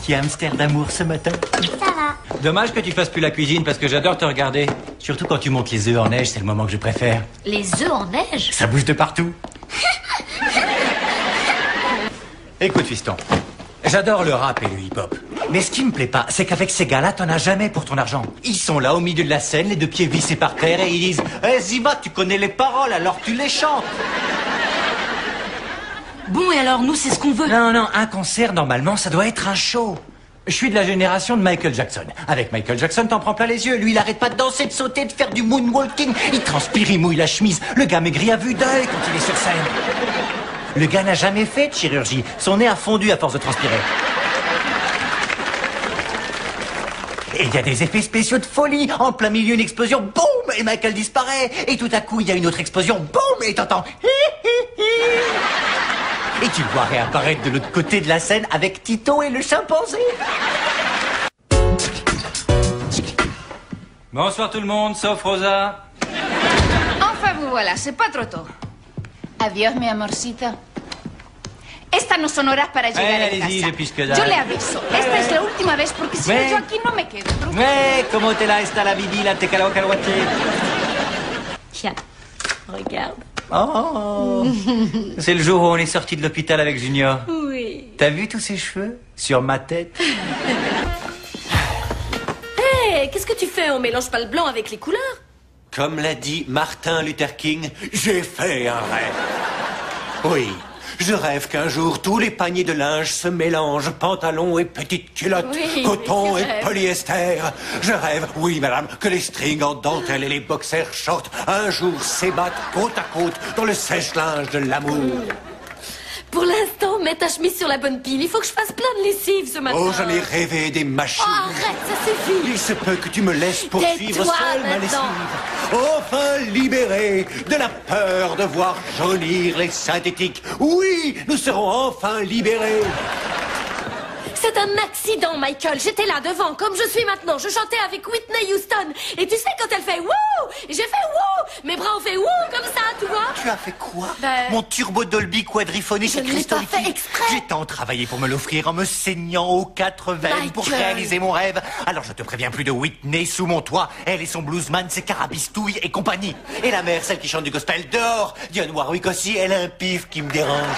petit hamster d'amour ce matin? Ça va. Dommage que tu fasses plus la cuisine parce que j'adore te regarder. Surtout quand tu montes les œufs en neige, c'est le moment que je préfère. Les œufs en neige? Ça bouge de partout. Écoute, fiston, j'adore le rap et le hip-hop. Mais ce qui me plaît pas, c'est qu'avec ces gars-là, t'en as jamais pour ton argent. Ils sont là au milieu de la scène, les deux pieds vissés par terre, et ils disent « Eh, Ziva, tu connais les paroles, alors tu les chantes !» Bon, et alors, nous, c'est ce qu'on veut. Non, non, un concert, normalement, ça doit être un show. Je suis de la génération de Michael Jackson. Avec Michael Jackson, t'en prends plein les yeux. Lui, il arrête pas de danser, de sauter, de faire du moonwalking. Il transpire, il mouille la chemise. Le gars maigrit à vue d'œil quand il est sur scène. Le gars n'a jamais fait de chirurgie. Son nez a fondu à force de transpirer. Et il y a des effets spéciaux de folie. En plein milieu, une explosion, boum, et Michael disparaît. Et tout à coup, il y a une autre explosion, boum, et t'entends... Et tu le vois réapparaître de l'autre côté de la scène avec Tito et le chimpanzé. Bonsoir tout le monde, sauf Rosa. Enfin, vous voilà, c'est pas trop tôt. Adiós, mi amorcita. Estas no son horas para llegar a allez-y, casa. je piche que dalle. Yo le aviso. Esta es la última vez porque si no yo aquí no me quedo. Mais comment te la está la bibi, la te cacahuate? Tiens, regarde. Oh, c'est le jour où on est sorti de l'hôpital avec Junior. Oui. T'as vu tous ces cheveux sur ma tête? Hé, qu'est-ce que tu fais? On mélange pas le blanc avec les couleurs? Comme l'a dit Martin Luther King, j'ai fait un rêve. Oui, je rêve qu'un jour tous les paniers de linge se mélangent, pantalons et petites culottes, Oui, coton oui, et je rêve. polyester. Je rêve, oui madame, que les strings en dentelle et les boxers shorts un jour s'ébattent côte à côte dans le sèche-linge de l'amour. Pour l'instant, mets ta chemise sur la bonne pile. Il faut que je fasse plein de lessive ce matin. Oh, j'en ai rêvé des machines. Oh, arrête, ça suffit. Il se peut que tu me laisses poursuivre Tais-toi seule ma lessive. maintenant. Enfin libéré de la peur de voir jaunir les synthétiques. Oui, nous serons enfin libérés. C'est un accident, Michael. J'étais là devant, comme je suis maintenant. Je chantais avec Whitney Houston. Et tu sais, quand elle fait wouh, j'ai fait wouh. Mes bras ont fait wouh, comme ça, tu vois. Tu as fait quoi? Ben, Mon turbo Dolby quadriphonique je et ne l'ai pas cristallique. fait exprès. J'ai tant travaillé pour me l'offrir en me saignant aux quatre veines pour Michael. réaliser mon rêve. Alors je te préviens, plus de Whitney sous mon toit. Elle et son bluesman, ses carabistouilles et compagnie. Et la mère, celle qui chante du gospel dehors. Dionne Warwick aussi, elle a un pif qui me dérange.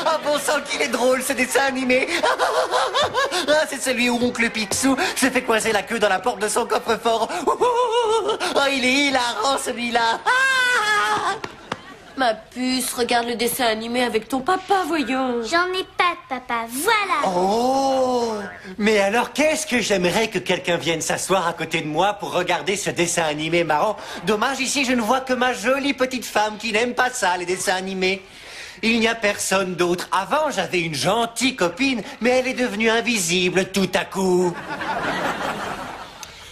Ah bon sang qu'il est drôle ce dessin animé. Ah, c'est celui où oncle Picsou se fait coincer la queue dans la porte de son coffre-fort. Oh, il est hilarant celui-là. Ah. ma puce, regarde le dessin animé avec ton papa, voyons. J'en ai pas de papa, voilà. Oh, mais alors qu'est-ce que j'aimerais que quelqu'un vienne s'asseoir à côté de moi pour regarder ce dessin animé marrant. Dommage, ici je ne vois que ma jolie petite femme qui n'aime pas ça, les dessins animés. Il n'y a personne d'autre. Avant, j'avais une gentille copine, mais elle est devenue invisible tout à coup.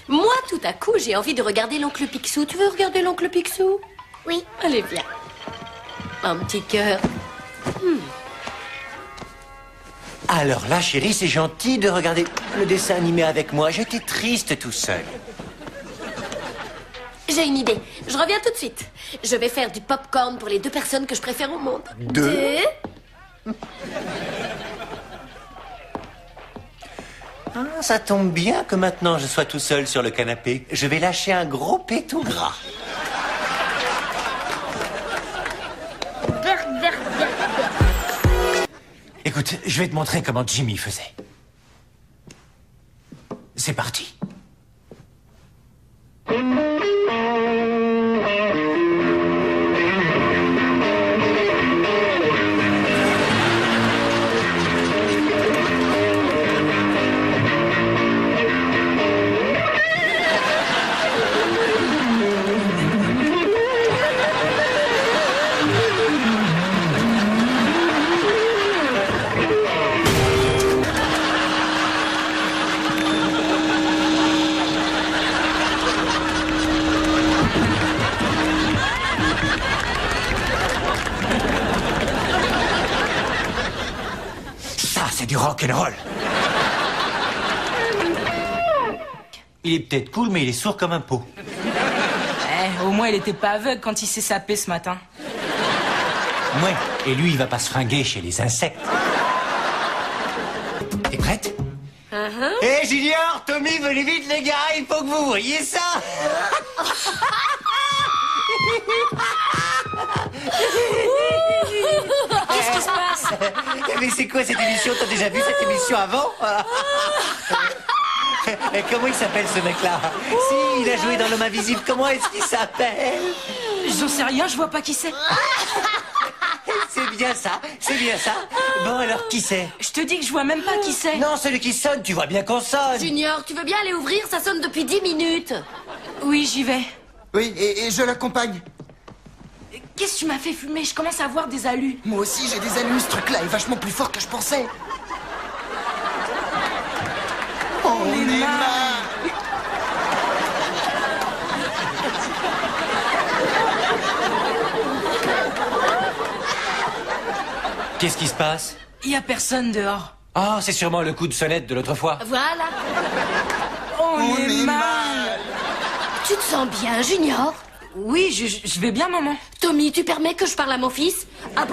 Moi, tout à coup, j'ai envie de regarder l'oncle Picsou. Tu veux regarder l'oncle Picsou? Oui. Allez, viens. Un petit cœur. Alors là, chérie, c'est gentil de regarder le dessin animé avec moi. J'étais triste tout seul. J'ai une idée. Je reviens tout de suite. Je vais faire du popcorn pour les 2 personnes que je préfère au monde. 2? Ah, ça tombe bien que maintenant je sois tout seul sur le canapé. Je vais lâcher un gros pétou gras. Écoute, je vais te montrer comment Jimmy faisait. C'est parti. C'est du rock'n'roll. Il est peut-être cool, mais il est sourd comme un pot. Au moins il était pas aveugle quand il s'est sapé ce matin. Ouais, et lui, il va pas se fringuer chez les insectes. T'es prête? Hé, Junior, Tommy, venez vite, les gars, il faut que vous voyez ça. Qu'est-ce qui se passe? Mais c'est quoi cette émission? T'as déjà vu cette émission avant? Et comment il s'appelle ce mec-là? Si, il a joué dans L'Homme Invisible. Comment est-ce qu'il s'appelle? J'en sais rien, je vois pas qui c'est. C'est bien ça, c'est bien ça. Bon, alors, qui c'est? Je te dis que je vois même pas qui c'est. Non, celui qui sonne, tu vois bien qu'on sonne. Junior, tu veux bien aller ouvrir? Ça sonne depuis 10 minutes. Oui, j'y vais. Oui, et je l'accompagne. Qu'est-ce que tu m'as fait fumer? Je commence à avoir des alus. Moi aussi, j'ai des alus, ce truc-là est vachement plus fort que je pensais. On est mal. Qu'est-ce qui se passe? Il y a personne dehors. Oh, c'est sûrement le coup de sonnette de l'autre fois. Voilà. On est mal. Tu te sens bien, Junior? Oui, je vais bien, maman. Tommy, tu permets que je parle à mon fils? Ah,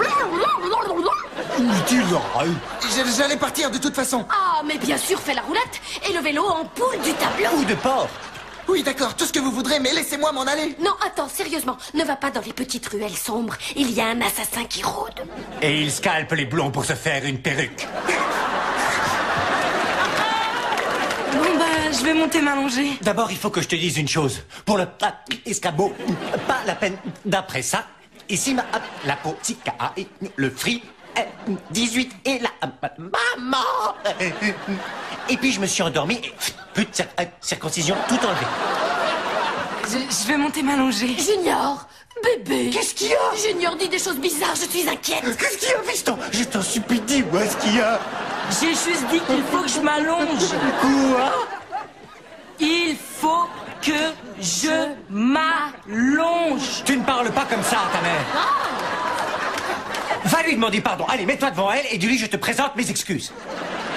J'allais partir de toute façon. ah, mais bien sûr, fais la roulette et le vélo en poule du tableau. Ou de porc. Oui, d'accord, tout ce que vous voudrez, mais laissez-moi m'en aller. Non, attends, sérieusement, ne va pas dans les petites ruelles sombres. Il y a un assassin qui rôde. Et il scalpe les blonds pour se faire une perruque. Bon, bah, je vais monter m'allonger. D'abord, il faut que je te dise une chose. Pour le escabeau, pas la peine d'après ça. Ici, la peau, le fri, 18 et la maman. Et puis je me suis endormi et plus de circoncision, tout enlevé. Je vais monter m'allonger. Junior, bébé. Qu'est-ce qu'il y a? Junior dit des choses bizarres, je suis inquiète. Qu'est-ce qu'il y a, fiston? Je t'en supplie, dis-moi ce qu'il y a. J'ai juste dit qu'il faut que je m'allonge. Quoi? Il faut que je m'allonge. Tu ne parles pas comme ça à ta mère. Va lui demander pardon. Allez, mets-toi devant elle et dis-lui je te présente mes excuses.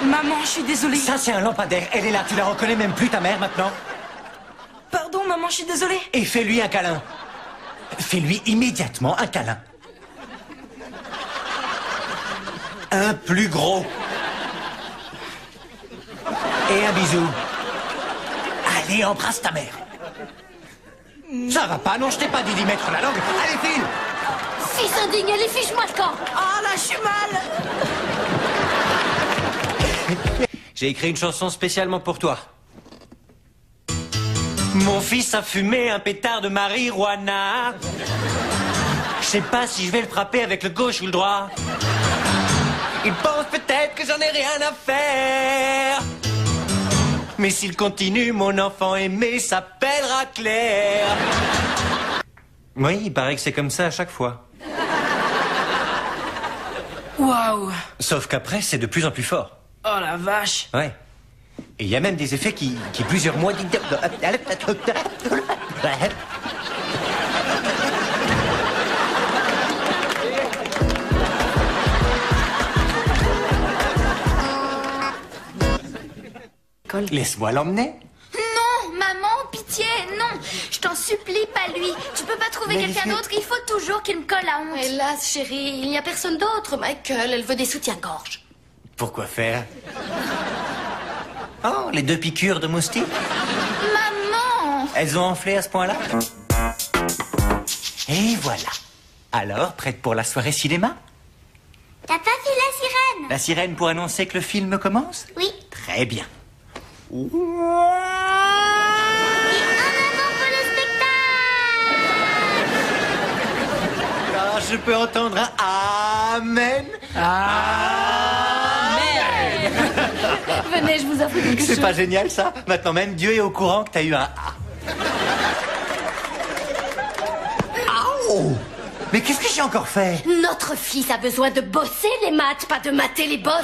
Maman, je suis désolée. Ça, c'est un lampadaire. Elle est là. Tu la reconnais même plus, ta mère, maintenant? Pardon, maman, je suis désolée. Et fais-lui un câlin. Fais-lui immédiatement un câlin. Un plus gros. Et un bisou. Allez, embrasse ta mère. Ça va pas, non, je t'ai pas dit d'y mettre la langue. Allez, file. Fils indigne, allez, fiche-moi le camp. Ah, là, je suis mal. J'ai écrit une chanson spécialement pour toi. Mon fils a fumé un pétard de marijuana. Je sais pas si je vais le frapper avec le gauche ou le droit. Il pense peut-être que j'en ai rien à faire. Mais s'il continue, mon enfant aimé s'appellera Claire. Oui, il paraît que c'est comme ça à chaque fois. Waouh. Sauf qu'après, c'est de plus en plus fort. Oh la vache. Ouais. Et il y a même des effets qui plusieurs mois... Laisse-moi l'emmener. Non, maman, pitié, non. Je t'en supplie, pas lui. Tu peux pas trouver quelqu'un d'autre, il faut toujours qu'il me colle la honte. Hélas, chérie, il n'y a personne d'autre. Michael, elle veut des soutiens-gorge. Pourquoi faire? Oh, les 2 piqûres de moustique. Maman! Elles ont enflé à ce point-là? Et voilà. Alors, prête pour la soirée cinéma? T'as pas vu la sirène? La sirène pour annoncer que le film commence? Oui. Très bien. Et en avant pour le spectacle! Ah, je peux entendre un amen. Venez, je vous offre quelque chose. C'est pas génial ça? Maintenant même Dieu est au courant que t'as eu un A. Oh! Mais qu'est-ce que j'ai encore fait? Notre fils a besoin de bosser les maths, pas de mater les bosses.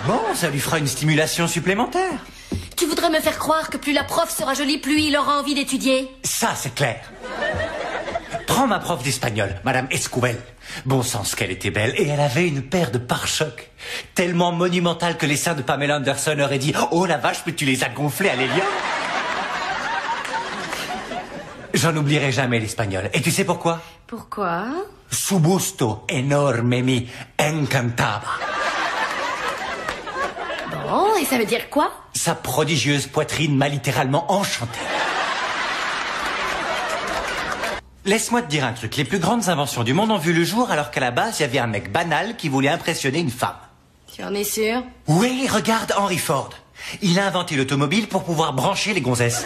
Bon, ça lui fera une stimulation supplémentaire. Tu voudrais me faire croire que plus la prof sera jolie, plus il aura envie d'étudier? Ça, c'est clair. Prends ma prof d'espagnol, Madame Escouvel. Bon sens qu'elle était belle, et elle avait une paire de pare-chocs tellement monumentale que les seins de Pamela Anderson auraient dit « Oh la vache, mais tu les as gonflés à l'hélium !» J'en oublierai jamais l'espagnol. Et tu sais pourquoi? Pourquoi? Su busto enorme mi encantava. Bon, et ça veut dire quoi? Sa prodigieuse poitrine m'a littéralement enchanté. Laisse-moi te dire un truc. Les plus grandes inventions du monde ont vu le jour alors qu'à la base, il y avait un mec banal qui voulait impressionner une femme. Tu en es sûr? Oui, regarde Henry Ford. Il a inventé l'automobile pour pouvoir brancher les gonzesses.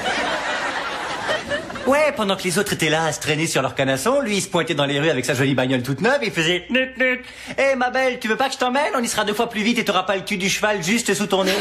Ouais, pendant que les autres étaient là à se traîner sur leur canasson, lui il se pointait dans les rues avec sa jolie bagnole toute neuve et il faisait nut nut. Eh ma belle, tu veux pas que je t'emmène? On y sera 2 fois plus vite et t'auras pas le cul du cheval juste sous ton nez.